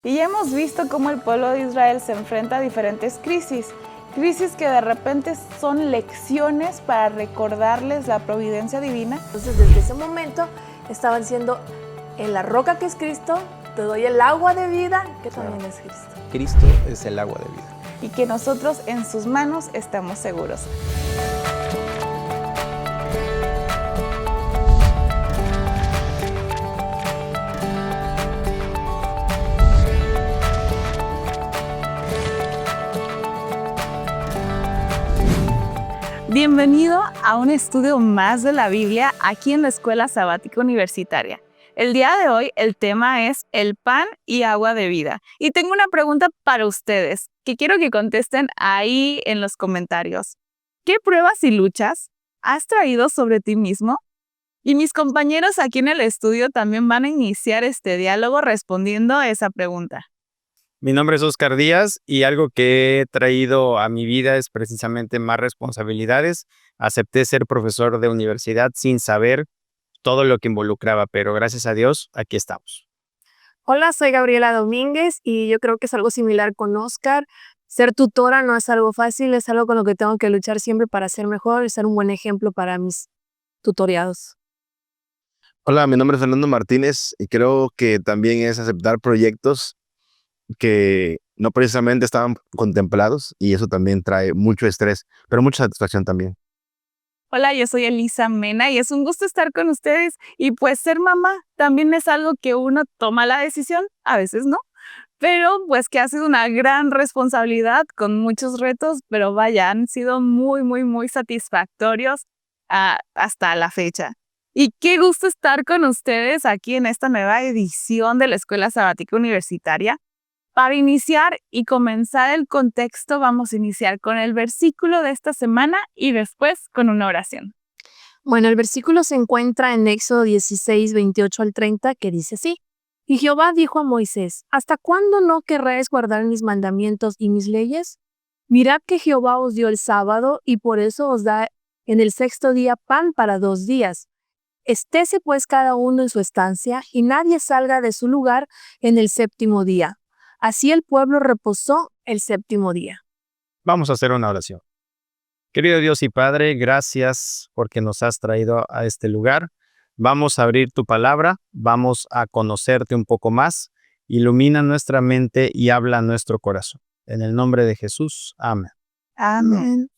Y ya hemos visto cómo el pueblo de Israel se enfrenta a diferentes crisis que de repente son lecciones para recordarles la providencia divina. Entonces, desde ese momento estaban siendo en la roca que es Cristo, te doy el agua de vida, que también es Cristo. Cristo es el agua de vida. Y que nosotros en sus manos estamos seguros. Bienvenido a un estudio más de la Biblia aquí en la Escuela Sabática Universitaria. El día de hoy el tema es el pan y agua de vida. Y tengo una pregunta para ustedes que quiero que contesten ahí en los comentarios. ¿Qué pruebas y luchas has traído sobre ti mismo? Y mis compañeros aquí en el estudio también van a iniciar este diálogo respondiendo a esa pregunta. Mi nombre es Oscar Díaz y algo que he traído a mi vida es precisamente más responsabilidades. Acepté ser profesor de universidad sin saber todo lo que involucraba, pero gracias a Dios, aquí estamos. Hola, soy Gabriela Domínguez y yo creo que es algo similar con Oscar. Ser tutora no es algo fácil, es algo con lo que tengo que luchar siempre para ser mejor y ser un buen ejemplo para mis tutoriados. Hola, mi nombre es Fernando Martínez y creo que también es aceptar proyectos que no precisamente estaban contemplados y eso también trae mucho estrés, pero mucha satisfacción también. Hola, yo soy Elisa Mena y es un gusto estar con ustedes. Y pues ser mamá también es algo que uno toma la decisión, a veces no, pero pues que ha sido una gran responsabilidad con muchos retos, pero vaya, han sido muy satisfactorios hasta la fecha. Y qué gusto estar con ustedes aquí en esta nueva edición de la Escuela Sabática Universitaria. Para iniciar y comenzar el contexto, vamos a iniciar con el versículo de esta semana y después con una oración. Bueno, el versículo se encuentra en Éxodo 16, 28 al 30, que dice así. Y Jehová dijo a Moisés, ¿hasta cuándo no querréis guardar mis mandamientos y mis leyes? Mirad que Jehová os dio el sábado y por eso os da en el sexto día pan para 2 días. Estése pues cada uno en su estancia y nadie salga de su lugar en el séptimo día. Así el pueblo reposó el séptimo día. Vamos a hacer una oración. Querido Dios y Padre, gracias porque nos has traído a este lugar. Vamos a abrir tu palabra, vamos a conocerte un poco más. Ilumina nuestra mente y habla a nuestro corazón. En el nombre de Jesús, amén. Amén.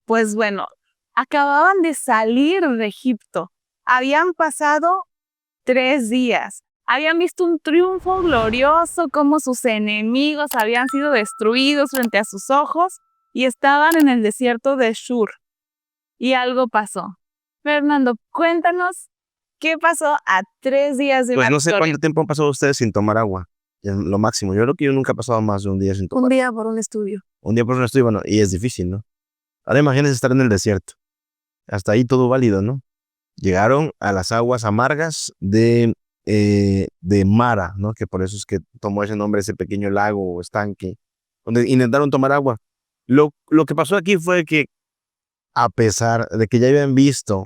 Pues bueno, acababan de salir de Egipto. Habían pasado 3 días. Habían visto un triunfo glorioso, como sus enemigos habían sido destruidos frente a sus ojos y estaban en el desierto de Shur. Y algo pasó. Fernando, cuéntanos qué pasó a 3 días de Pues la no sé victoria. cuánto tiempo han pasado ustedes sin tomar agua, ya es lo máximo. Yo creo que yo nunca he pasado más de un día sin Un tomar. día por un estudio. Un día por un estudio, bueno, y es difícil, ¿no? Ahora imagínense estar en el desierto. Hasta ahí todo válido, ¿no? Llegaron a las aguas amargas de Mara, ¿no? Que por eso es que tomó ese nombre, ese pequeño lago o estanque, donde intentaron tomar agua. Lo que pasó aquí fue que, a pesar de que ya habían visto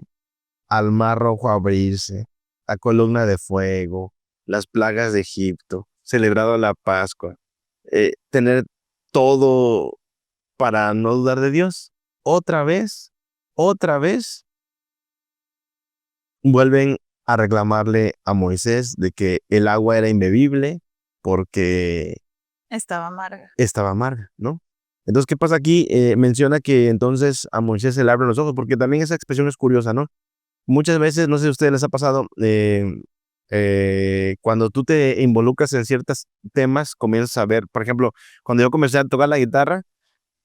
al Mar Rojo abrirse, la columna de fuego, las plagas de Egipto, celebrado la Pascua, tener todo para no dudar de Dios, otra vez, vuelven a reclamarle a Moisés de que el agua era imbebible porque Estaba amarga. estaba amarga, ¿no? Entonces, ¿qué pasa aquí? Menciona que entonces a Moisés se le abren los ojos, porque también esa expresión es curiosa, ¿no? Muchas veces, no sé si a ustedes les ha pasado, cuando tú te involucras en ciertos temas, comienzas a ver, por ejemplo, cuando yo comencé a tocar la guitarra,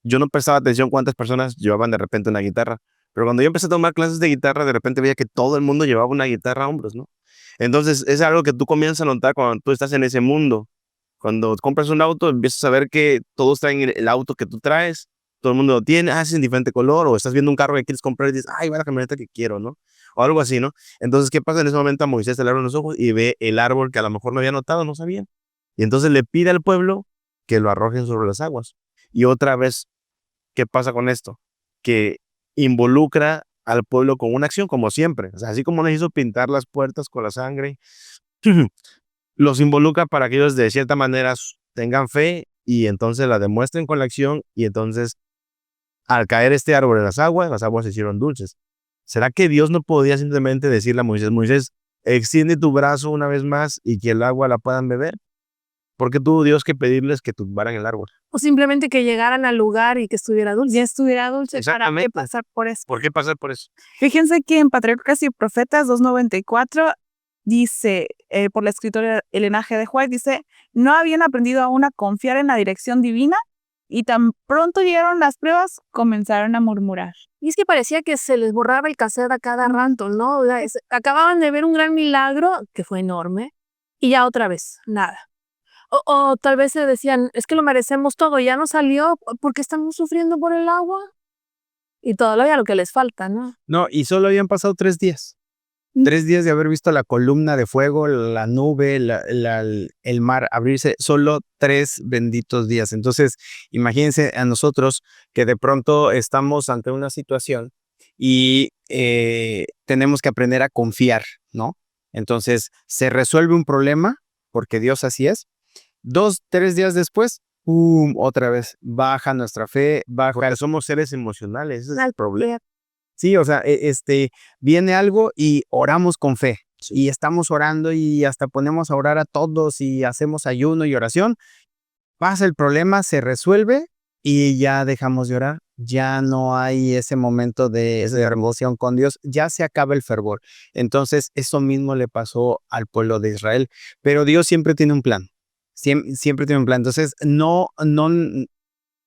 yo no prestaba atención cuántas personas llevaban de repente una guitarra, pero cuando yo empecé a tomar clases de guitarra, de repente veía que todo el mundo llevaba una guitarra a hombros, ¿no? Entonces, es algo que tú comienzas a notar cuando tú estás en ese mundo. Cuando compras un auto, empiezas a ver que todos traen el auto que tú traes, todo el mundo lo tiene, es en diferente color, o estás viendo un carro que quieres comprar y dices, ay, va la camioneta que quiero, ¿no? O algo así, ¿no? Entonces, ¿qué pasa en ese momento? A Moisés se le abren los ojos y ve el árbol que a lo mejor no había notado, no sabía. Y entonces le pide al pueblo que lo arrojen sobre las aguas. Y otra vez, ¿qué pasa con esto? Que involucra al pueblo con una acción, como siempre. O sea, así como nos hizo pintar las puertas con la sangre, los involucra para que ellos de cierta manera tengan fe y entonces la demuestren con la acción y entonces al caer este árbol en las aguas se hicieron dulces. ¿Será que Dios no podía simplemente decirle a Moisés, Moisés, extiende tu brazo una vez más y que el agua la puedan beber? ¿Por qué tuvo Dios que pedirles que tumbaran el árbol? O simplemente que llegaran al lugar y que estuviera dulce. Ya estuviera dulce. ¿Para qué Exactamente. pasar por eso? ¿Por qué pasar por eso? Fíjense que en Patriarcas y Profetas 2:94 dice, por la escritora Elena G. de White, dice, no habían aprendido aún a confiar en la dirección divina y tan pronto llegaron las pruebas, comenzaron a murmurar. Y es que parecía que se les borraba el cassette a cada rato, ¿no? O sea, acababan de ver un gran milagro, que fue enorme, y ya otra vez, nada. O tal vez se decían, es que lo merecemos todo, ya no salió, ¿por qué estamos sufriendo por el agua? Y todavía lo que les falta, ¿no? No, y solo habían pasado 3 días. 3 días de haber visto la columna de fuego, la nube, el mar abrirse, solo 3 benditos días. Entonces, imagínense a nosotros que de pronto estamos ante una situación y tenemos que aprender a confiar, ¿no? Entonces, se resuelve un problema, porque Dios así es. 2, 3 días después, otra vez, baja nuestra fe, baja. Porque somos seres emocionales, ese es el problema. Sí, o sea, viene algo y oramos con fe. Y estamos orando y hasta ponemos a orar a todos y hacemos ayuno y oración. Pasa el problema, se resuelve y ya dejamos de orar. Ya no hay ese momento de emoción con Dios. Ya se acaba el fervor. Entonces, eso mismo le pasó al pueblo de Israel. Pero Dios siempre tiene un plan. Siempre tiene un plan. Entonces, no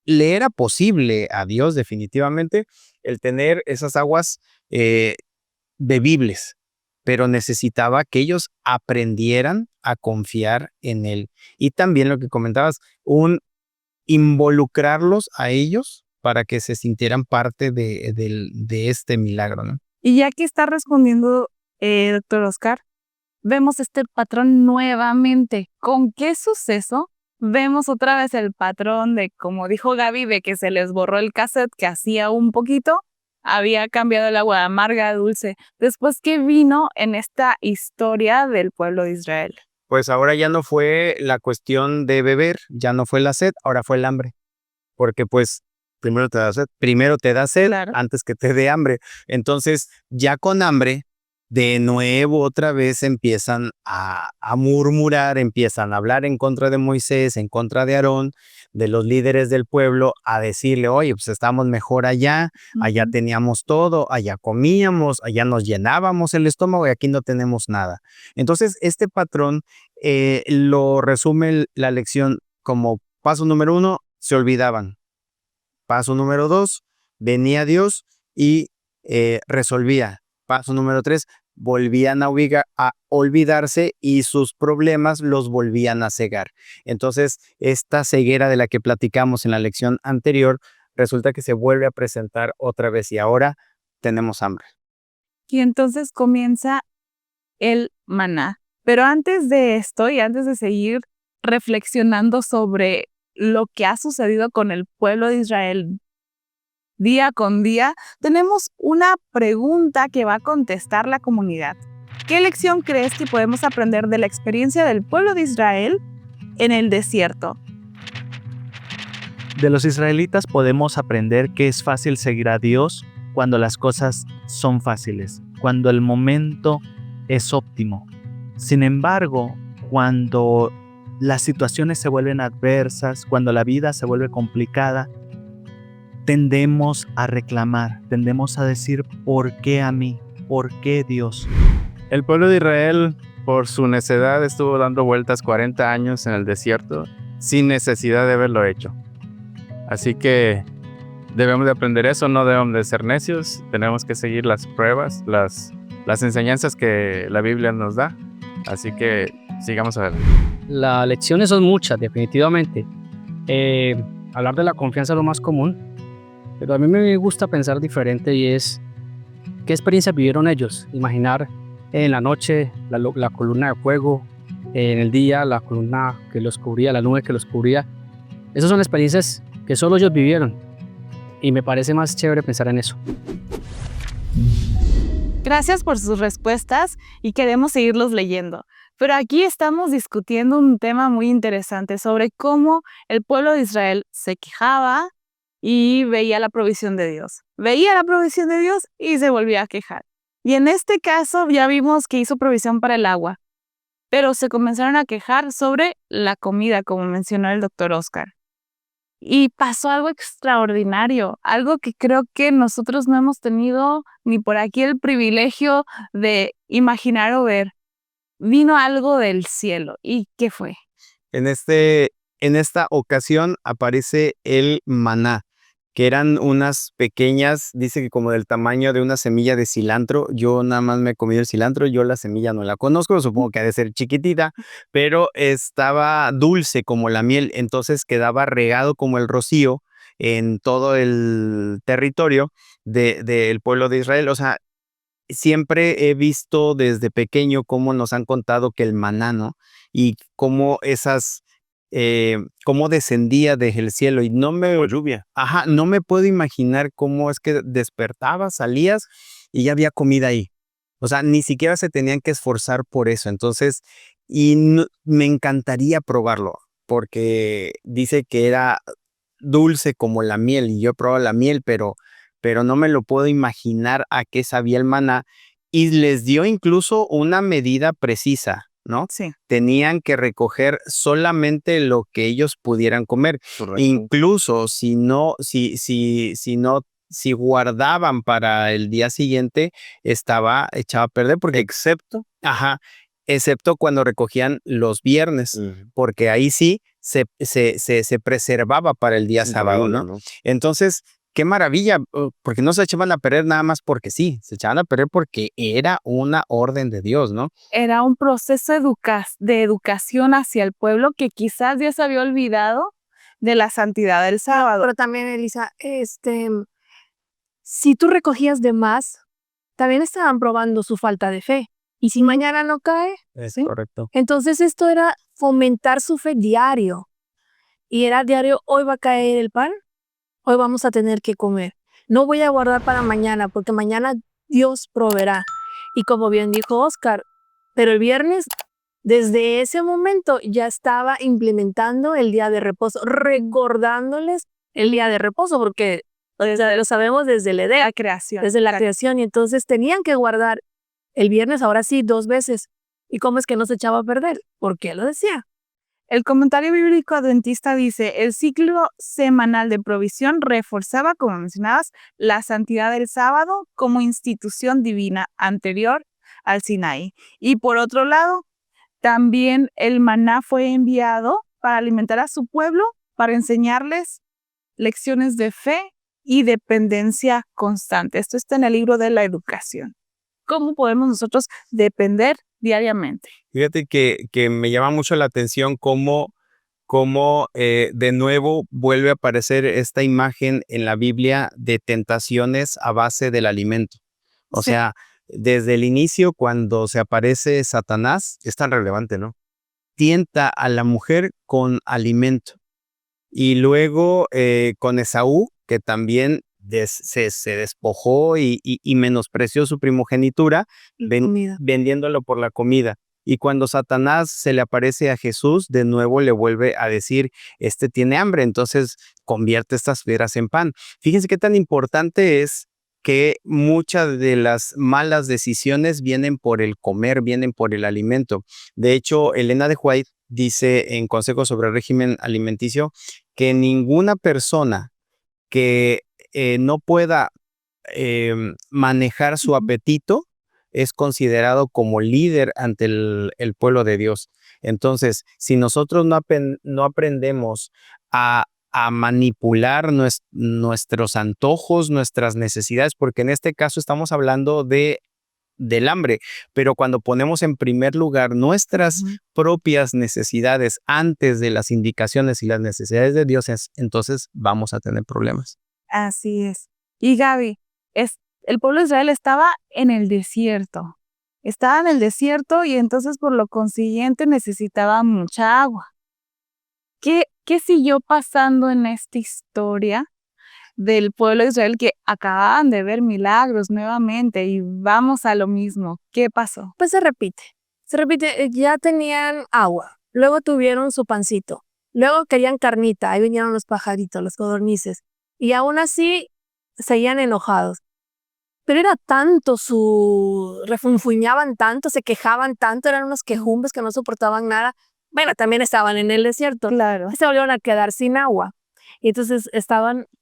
le era posible a Dios definitivamente el tener esas aguas bebibles, pero necesitaba que ellos aprendieran a confiar en Él. Y también lo que comentabas, involucrarlos a ellos para que se sintieran parte de este milagro, ¿no? Y ya que está respondiendo, doctor Oscar, vemos este patrón nuevamente. ¿Con qué suceso vemos otra vez el patrón de, como dijo Gaby, de que se les borró el cassette que hacía un poquito, había cambiado el agua de amarga a dulce? Después, ¿qué vino en esta historia del pueblo de Israel? Pues ahora ya no fue la cuestión de beber, ya no fue la sed, ahora fue el hambre. Porque pues Primero te da sed. primero te da sed Claro. antes que te dé hambre. Entonces, ya con hambre, de nuevo otra vez empiezan a murmurar, empiezan a hablar en contra de Moisés, en contra de Aarón, de los líderes del pueblo, a decirle, oye, pues estamos mejor allá teníamos todo, allá comíamos, allá nos llenábamos el estómago y aquí no tenemos nada. Entonces, este patrón lo resume la lección como paso número 1, se olvidaban. Paso número 2, venía Dios y resolvía. Paso número 3, volvían a olvidarse y sus problemas los volvían a cegar. Entonces, esta ceguera de la que platicamos en la lección anterior, resulta que se vuelve a presentar otra vez y ahora tenemos hambre. Y entonces comienza el maná. Pero antes de esto y antes de seguir reflexionando sobre lo que ha sucedido con el pueblo de Israel día con día, tenemos una pregunta que va a contestar la comunidad. ¿Qué lección crees que podemos aprender de la experiencia del pueblo de Israel en el desierto? De los israelitas podemos aprender que es fácil seguir a Dios cuando las cosas son fáciles, cuando el momento es óptimo. Sin embargo, cuando las situaciones se vuelven adversas, cuando la vida se vuelve complicada, tendemos a reclamar, tendemos a decir, ¿por qué a mí? ¿Por qué Dios? El pueblo de Israel, por su necedad, estuvo dando vueltas 40 años en el desierto sin necesidad de haberlo hecho. Así que debemos de aprender eso, no debemos de ser necios, tenemos que seguir las pruebas, las enseñanzas que la Biblia nos da. Así que sigamos adelante. Las lecciones son muchas, definitivamente. Hablar de la confianza es lo más común, pero a mí me gusta pensar diferente y es qué experiencias vivieron ellos. Imaginar en la noche la columna de fuego, en el día la columna que los cubría, la nube que los cubría. Esas son experiencias que solo ellos vivieron y me parece más chévere pensar en eso. Gracias por sus respuestas y queremos seguirlos leyendo. Pero aquí estamos discutiendo un tema muy interesante sobre cómo el pueblo de Israel se quejaba y veía la provisión de Dios. Veía la provisión de Dios y se volvía a quejar. Y en este caso ya vimos que hizo provisión para el agua, pero se comenzaron a quejar sobre la comida, como mencionó el doctor Oscar. Y pasó algo extraordinario, algo que creo que nosotros no hemos tenido ni por aquí el privilegio de imaginar o ver. Vino algo del cielo. ¿Y qué fue? En esta ocasión aparece el maná, que eran unas pequeñas, dice que como del tamaño de una semilla de cilantro. Yo nada más me he comido el cilantro, yo la semilla no la conozco, supongo que ha de ser chiquitita, pero estaba dulce como la miel, entonces quedaba regado como el rocío en todo el territorio del pueblo de Israel. O sea, siempre he visto desde pequeño cómo nos han contado que el maná, ¿no? Y cómo cómo descendía desde el cielo. Y O lluvia. no me puedo imaginar cómo es que despertabas, salías y ya había comida ahí. O sea, ni siquiera se tenían que esforzar por eso. Entonces, me encantaría probarlo, porque dice que era dulce como la miel, y yo he probado la miel, pero no me lo puedo imaginar a qué sabía el maná, y les dio incluso una medida precisa, ¿no? Sí. Tenían que recoger solamente lo que ellos pudieran comer. Correcto. Incluso si guardaban para el día siguiente, estaba echado a perder, porque excepto cuando recogían los viernes, porque ahí sí se preservaba para el día Sin sábado, problema, ¿no? Entonces, qué maravilla, porque no se echaban a perder nada más porque sí, se echaban a perder porque era una orden de Dios, ¿no? Era un proceso de educación hacia el pueblo que quizás ya se había olvidado de la santidad del sábado. Pero también, Elisa, si tú recogías de más, también estaban probando su falta de fe. Y si mañana no cae, Es ¿sí? correcto. Entonces esto era fomentar su fe diario. Y era diario, hoy va a caer el pan, hoy vamos a tener que comer. No voy a guardar para mañana, porque mañana Dios proveerá. Y como bien dijo Oscar, pero el viernes, desde ese momento ya estaba implementando el día de reposo, recordándoles el día de reposo, porque lo sabemos desde el Edén, La creación. desde la creación, y entonces tenían que guardar el viernes, ahora sí, 2 veces. ¿Y cómo es que no se echaba a perder? ¿Por qué lo decía? El comentario bíblico adventista dice, el ciclo semanal de provisión reforzaba, como mencionabas, la santidad del sábado como institución divina anterior al Sinaí. Y por otro lado, también el maná fue enviado para alimentar a su pueblo, para enseñarles lecciones de fe y dependencia constante. Esto está en el libro de la educación. ¿Cómo podemos nosotros depender diariamente? Fíjate que me llama mucho la atención cómo de nuevo vuelve a aparecer esta imagen en la Biblia de tentaciones a base del alimento. O Sí. sea, desde el inicio, cuando se aparece Satanás, Es tan relevante, ¿no? tienta a la mujer con alimento. Y luego con Esaú, que también se despojó y menospreció su primogenitura, Comida. vendiéndolo por la comida. Y cuando Satanás se le aparece a Jesús, de nuevo le vuelve a decir, este tiene hambre, entonces convierte estas piedras en pan. Fíjense qué tan importante es que muchas de las malas decisiones vienen por el comer, vienen por el alimento. De hecho, Elena de White dice en Consejos sobre el Régimen Alimenticio que ninguna persona que no pueda manejar su apetito es considerado como líder ante el pueblo de Dios. Entonces, si nosotros no aprendemos a manipular nuestros antojos, nuestras necesidades, porque en este caso estamos hablando del hambre, pero cuando ponemos en primer lugar nuestras propias necesidades antes de las indicaciones y las necesidades de Dios, entonces vamos a tener problemas. Así es. Y Gaby, el pueblo de Israel estaba en el desierto. Estaba en el desierto y entonces por lo consiguiente necesitaba mucha agua. ¿Qué siguió pasando en esta historia del pueblo de Israel que acababan de ver milagros nuevamente y vamos a lo mismo? ¿Qué pasó? Pues se repite. Se repite, ya tenían agua, luego tuvieron su pancito, luego querían carnita, ahí vinieron los pajaritos, los codornices, y aún así seguían enojados. Pero era tanto refunfuñaban tanto, se quejaban tanto, eran unos quejumbres que no soportaban nada. Bueno, también estaban en el desierto. Claro. Se volvieron a quedar sin agua. Y entonces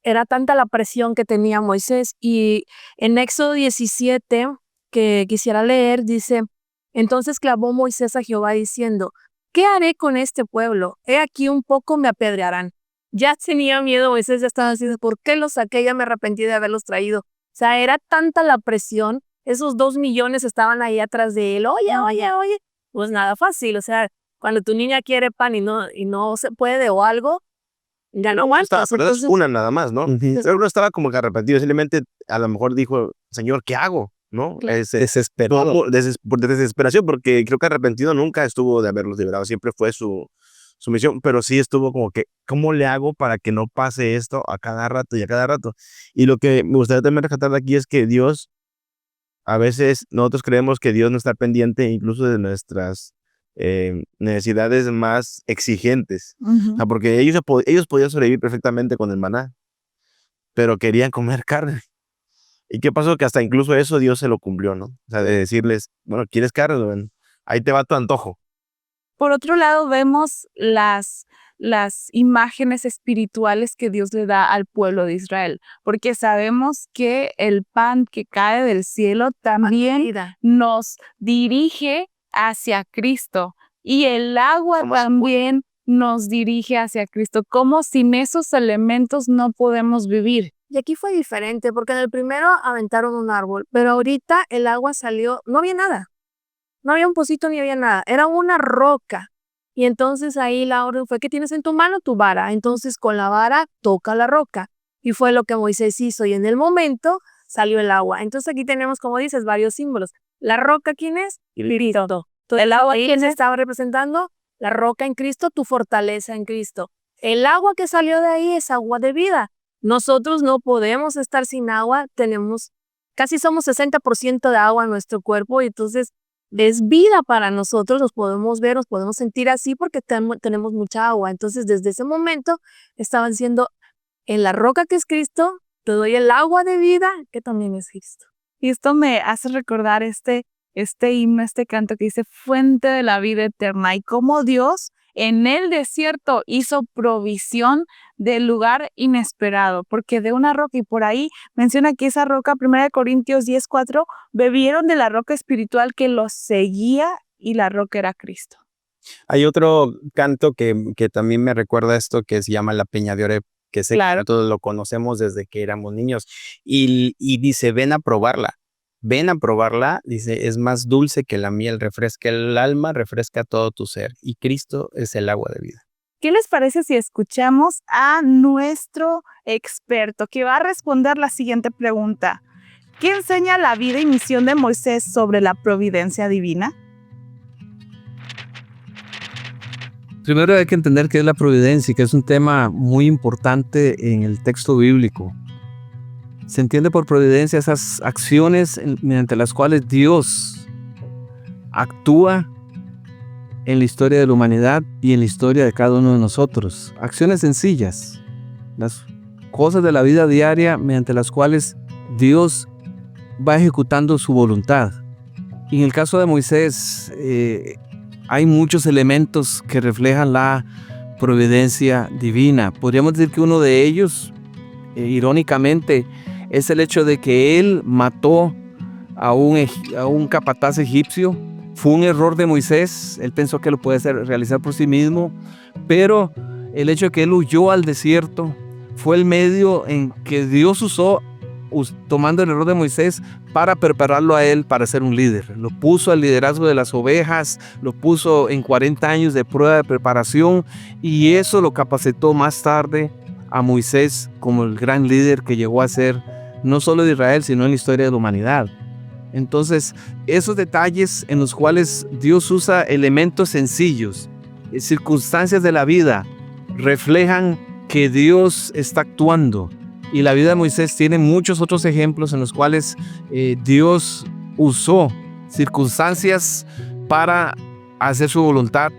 era tanta la presión que tenía Moisés. Y en Éxodo 17, que quisiera leer, dice, entonces clamó Moisés a Jehová diciendo, ¿qué haré con este pueblo? He aquí un poco me apedrearán. Ya tenía miedo Moisés, ya estaba diciendo, ¿por qué los saqué? Ya me arrepentí de haberlos traído. O sea, era tanta la presión, esos 2 millones estaban ahí atrás de él, oye, pues nada fácil, o sea, cuando tu niña quiere pan y no se puede o algo, ya no aguantas. Pero es una nada más, ¿no? Ujú. Pero uno estaba como que arrepentido, simplemente a lo mejor dijo, Señor, ¿qué hago? ¿No? Claro. Desesperado. Por desesperación, porque creo que arrepentido nunca estuvo de haberlos liberado, siempre fue su misión, pero sí estuvo como que, ¿cómo le hago para que no pase esto a cada rato y a cada rato? Y lo que me gustaría también rescatar de aquí es que Dios, a veces nosotros creemos que Dios no está pendiente incluso de nuestras necesidades más exigentes. O sea, porque ellos podían sobrevivir perfectamente con el maná, pero querían comer carne. ¿Y qué pasó? Que hasta incluso eso Dios se lo cumplió, ¿no? O sea, de decirles, bueno, ¿quieres carne? Bueno, ahí te va tu antojo. Por otro lado, vemos las imágenes espirituales que Dios le da al pueblo de Israel, porque sabemos que el pan que cae del cielo también Vida. nos dirige hacia Cristo y el agua también nos dirige hacia Cristo, como sin esos elementos no podemos vivir. Y aquí fue diferente, porque en el primero aventaron un árbol, pero ahorita el agua salió, no había nada. No había un pocito ni había nada, era una roca. Y entonces ahí la orden fue, ¿qué tienes en tu mano? Tu vara. Entonces con la vara toca la roca. Y fue lo que Moisés hizo y en el momento salió el agua. Entonces aquí tenemos, como dices, varios símbolos. ¿La roca quién es? Cristo. Entonces, el agua quién se estaba representando? La roca en Cristo, tu fortaleza en Cristo. El agua que salió de ahí es agua de vida. Nosotros no podemos estar sin agua, casi somos 60% de agua en nuestro cuerpo y entonces es vida para nosotros, nos podemos ver, nos podemos sentir así porque tenemos mucha agua. Entonces desde ese momento estaban siendo en la roca que es Cristo, te doy el agua de vida que también es Cristo. Y esto me hace recordar este himno, este canto que dice fuente de la vida eterna y cómo Dios en el desierto hizo provisión del lugar inesperado, porque de una roca, y por ahí menciona que esa roca, 1 Corintios 10:4, bebieron de la roca espiritual que los seguía y la roca era Cristo. Hay otro canto que también me recuerda esto que se llama La Peña de Oreb, que sé Claro. que todos lo conocemos desde que éramos niños. Y dice, ven a probarla, dice, es más dulce que la miel, refresca el alma, refresca todo tu ser. Y Cristo es el agua de vida. ¿Qué les parece si escuchamos a nuestro experto que va a responder la siguiente pregunta? ¿Qué enseña la vida y misión de Moisés sobre la providencia divina? Primero hay que entender qué es la providencia, que es un tema muy importante en el texto bíblico. Se entiende por providencia esas acciones mediante las cuales Dios actúa en la historia de la humanidad y en la historia de cada uno de nosotros. Acciones sencillas, las cosas de la vida diaria mediante las cuales Dios va ejecutando su voluntad. Y en el caso de Moisés, hay muchos elementos que reflejan la providencia divina. Podríamos decir que uno de ellos, irónicamente, es el hecho de que él mató a un capataz egipcio. Fue un error de Moisés, él pensó que lo puede realizar por sí mismo, pero el hecho de que él huyó al desierto fue el medio en que Dios usó, tomando el error de Moisés, para prepararlo a él para ser un líder. Lo puso al liderazgo de las ovejas, lo puso en 40 años de prueba de preparación y eso lo capacitó más tarde a Moisés como el gran líder que llegó a ser no solo de Israel, sino en la historia de la humanidad. Entonces, esos detalles en los cuales Dios usa elementos sencillos, circunstancias de la vida, reflejan que Dios está actuando. Y la vida de Moisés tiene muchos otros ejemplos en los cuales Dios usó circunstancias para hacer su voluntad,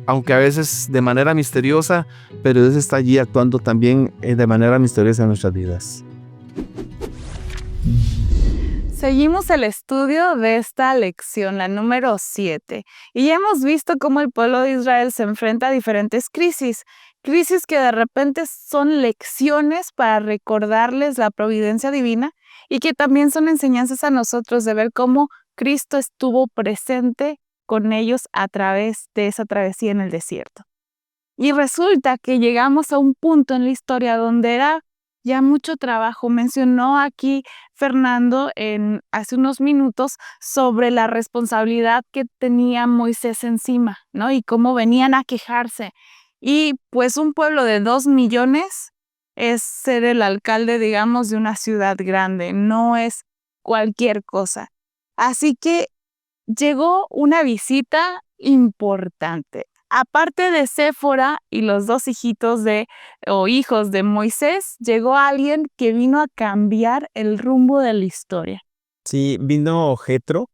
aunque a veces de manera misteriosa, pero Dios está allí actuando también de manera misteriosa en nuestras vidas. Seguimos el estudio de esta lección, la número 7, y ya hemos visto cómo el pueblo de Israel se enfrenta a diferentes crisis que de repente son lecciones para recordarles la providencia divina y que también son enseñanzas a nosotros de ver cómo Cristo estuvo presente con ellos a través de esa travesía en el desierto. Y resulta que llegamos a un punto en la historia donde era ya mucho trabajo. Mencionó aquí Fernando hace unos minutos sobre la responsabilidad que tenía Moisés encima, ¿no? Y cómo venían a quejarse. Y pues un pueblo de 2 millones es ser el alcalde, digamos, de una ciudad grande, no es cualquier cosa. Así que llegó una visita importante. Aparte de Séfora y los 2 hijos de Moisés, llegó alguien que vino a cambiar el rumbo de la historia. Sí, vino Jethro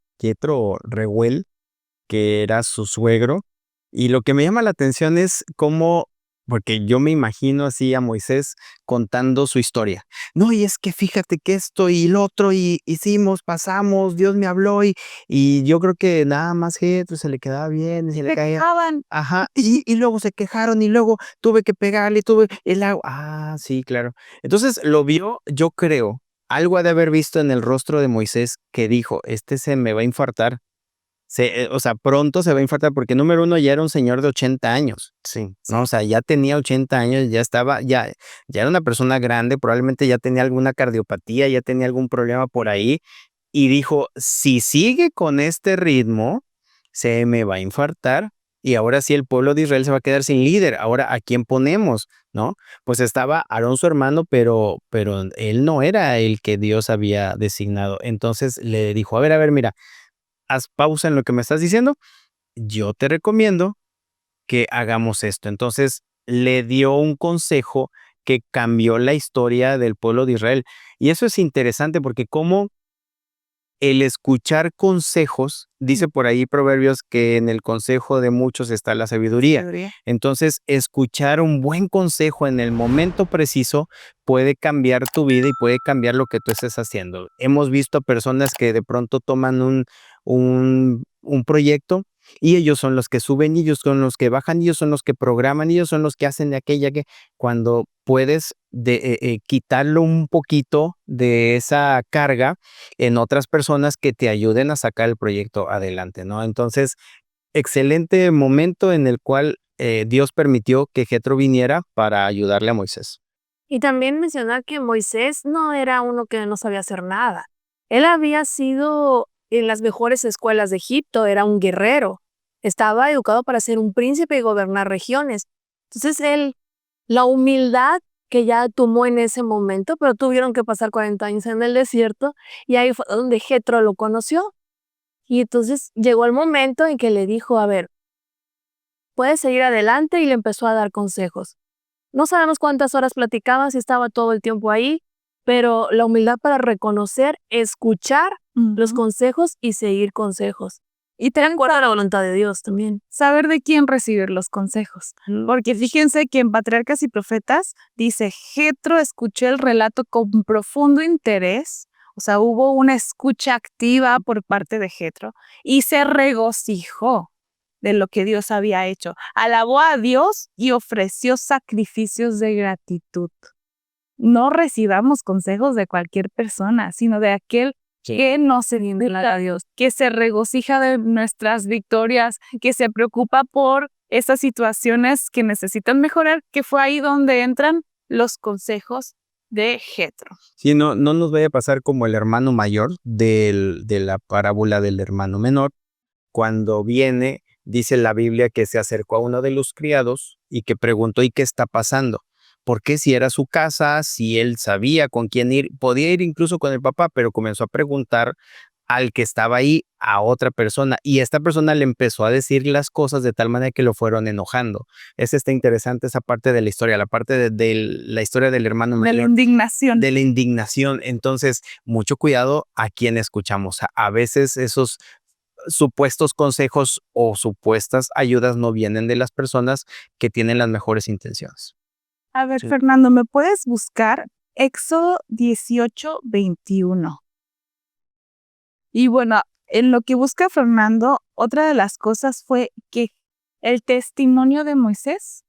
Reuel, que era su suegro, y lo que me llama la atención es cómo, porque yo me imagino así a Moisés contando su historia. No, y es que fíjate que esto y lo otro, y hicimos, pasamos, Dios me habló, y yo creo que nada más Jethro se le quedaba bien, y se le Se caía. quejaban. Ajá, y luego se quejaron, y luego tuve que pegarle, tuve el agua. Ah, sí, claro. Entonces lo vio, yo creo, algo ha de haber visto en el rostro de Moisés que dijo, este se me va a infartar. O sea, pronto se va a infartar porque número uno ya era un señor de 80 años. Sí. ¿No? O sea, ya tenía 80 años, ya era una persona grande, probablemente ya tenía alguna cardiopatía, ya tenía algún problema por ahí. Y dijo, si sigue con este ritmo, se me va a infartar. Y ahora sí el pueblo de Israel se va a quedar sin líder. Ahora, ¿a quién ponemos? ¿No? Pues estaba Aarón su hermano, pero él no era el que Dios había designado. Entonces le dijo, a ver, mira, haz pausa en lo que me estás diciendo. Yo te recomiendo que hagamos esto. Entonces le dio un consejo que cambió la historia del pueblo de Israel. Y eso es interesante porque como el escuchar consejos, dice por ahí Proverbios que en el consejo de muchos está la sabiduría. Entonces, escuchar un buen consejo en el momento preciso puede cambiar tu vida y puede cambiar lo que tú estés haciendo. Hemos visto personas que de pronto toman un proyecto y ellos son los que suben, y ellos son los que bajan, y ellos son los que programan, y ellos son los que hacen de aquella que cuando puedes quitarlo un poquito de esa carga en otras personas que te ayuden a sacar el proyecto adelante, ¿no? Entonces, excelente momento en el cual Dios permitió que Jethro viniera para ayudarle a Moisés. Y también mencionar que Moisés no era uno que no sabía hacer nada. Él había sido en las mejores escuelas de Egipto, era un guerrero. Estaba educado para ser un príncipe y gobernar regiones. Entonces la humildad que ya tomó en ese momento, pero tuvieron que pasar 40 años en el desierto, y ahí fue donde Jethro lo conoció. Y entonces llegó el momento en que le dijo, a ver, puedes seguir adelante, y le empezó a dar consejos. No sabemos cuántas horas platicaba, si estaba todo el tiempo ahí, pero la humildad para reconocer, escuchar los consejos y seguir consejos. Y tener en cuenta la voluntad de Dios también. Saber de quién recibir los consejos. Porque fíjense que en Patriarcas y Profetas dice, Jethro escuchó el relato con profundo interés. O sea, hubo una escucha activa por parte de Jethro y se regocijó de lo que Dios había hecho. Alabó a Dios y ofreció sacrificios de gratitud. No recibamos consejos de cualquier persona, sino de aquel que no se rinde a Dios, que se regocija de nuestras victorias, que se preocupa por esas situaciones que necesitan mejorar, que fue ahí donde entran los consejos de Jethro. Sí, no nos vaya a pasar como el hermano mayor de la parábola del hermano menor. Cuando viene, dice la Biblia que se acercó a uno de los criados y que preguntó, ¿y qué está pasando? Porque si era su casa, si él sabía con quién ir, podía ir incluso con el papá, pero comenzó a preguntar al que estaba ahí a otra persona, y esta persona le empezó a decir las cosas de tal manera que lo fueron enojando. Está interesante esa parte de la historia, la parte de la historia del hermano mayor. De la indignación. De la indignación. Entonces, mucho cuidado a quien escuchamos. A veces esos supuestos consejos o supuestas ayudas no vienen de las personas que tienen las mejores intenciones. A ver, Sí. Fernando, ¿me puedes buscar Éxodo 18:21? Y bueno, en lo que busca Fernando, otra de las cosas fue que el testimonio de Moisés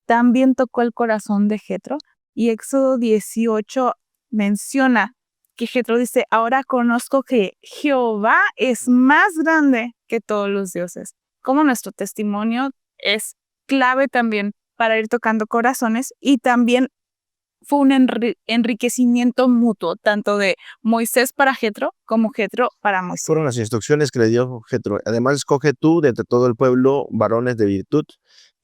también tocó el corazón de Jetro. Y Éxodo 18 menciona que Jetro dice, ahora conozco que Jehová es más grande que todos los dioses. Como nuestro testimonio es clave también para ir tocando corazones, y también fue un enriquecimiento mutuo, tanto de Moisés para Jetro como Jetro para Moisés. Fueron las instrucciones que le dio Jetro. Además, escoge tú de entre todo el pueblo varones de virtud,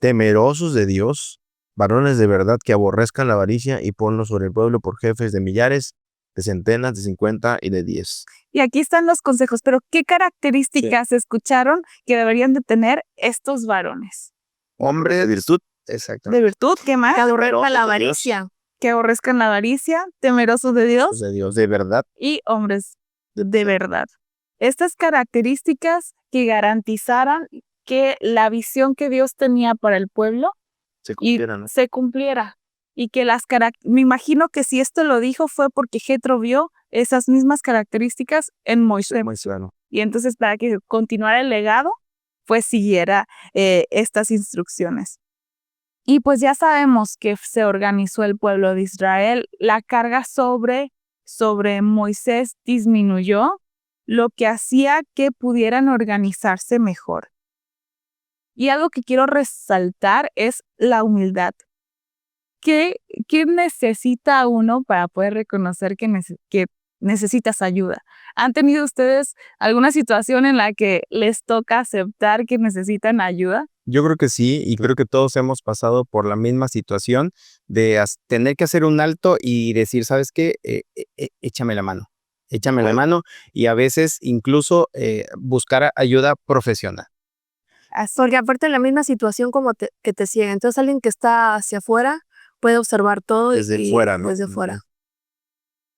temerosos de Dios, varones de verdad que aborrezcan la avaricia, y ponlos sobre el pueblo por jefes de millares, de centenas, de 50 y de 10. Y aquí están los consejos, pero ¿qué características escucharon que deberían de tener estos varones? Hombre de virtud. Exacto. De virtud, ¿qué más? Que aborrezca la de Dios. avaricia. Que aborrezcan la avaricia, temerosos de Dios De Dios, de verdad. y hombres de verdad. Estas características que garantizaran que la visión que Dios tenía para el pueblo Se y cumplieran, ¿no? se cumpliera. Y que me imagino que si esto lo dijo fue porque Jetro vio esas mismas características en Moisés. Muy claro. Y entonces, para que continuara el legado, pues siguiera estas instrucciones. Y pues ya sabemos que se organizó el pueblo de Israel. La carga sobre Moisés disminuyó, lo que hacía que pudieran organizarse mejor. Y algo que quiero resaltar es la humildad. ¿Qué necesita uno para poder reconocer que necesitas ayuda? ¿Han tenido ustedes alguna situación en la que les toca aceptar que necesitan ayuda? Yo creo que sí, y creo que todos hemos pasado por la misma situación de tener que hacer un alto y decir, ¿sabes qué? Échame la mano. Échame la mano, y a veces incluso buscar ayuda profesional. Porque aparte en la misma situación como que te ciega. Entonces alguien que está hacia afuera puede observar todo Desde fuera, ¿no? desde fuera.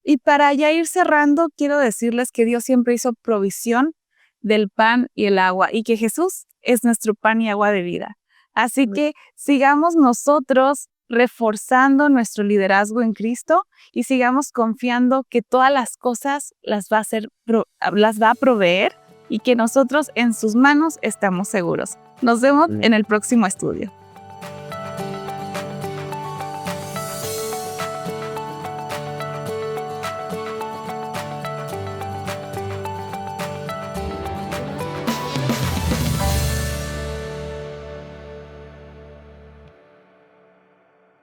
Y para ya ir cerrando, quiero decirles que Dios siempre hizo provisión del pan y el agua, y que Jesús es nuestro pan y agua de vida. Así que sigamos nosotros reforzando nuestro liderazgo en Cristo y sigamos confiando que todas las cosas las va a proveer, y que nosotros en sus manos estamos seguros. Nos vemos en el próximo estudio.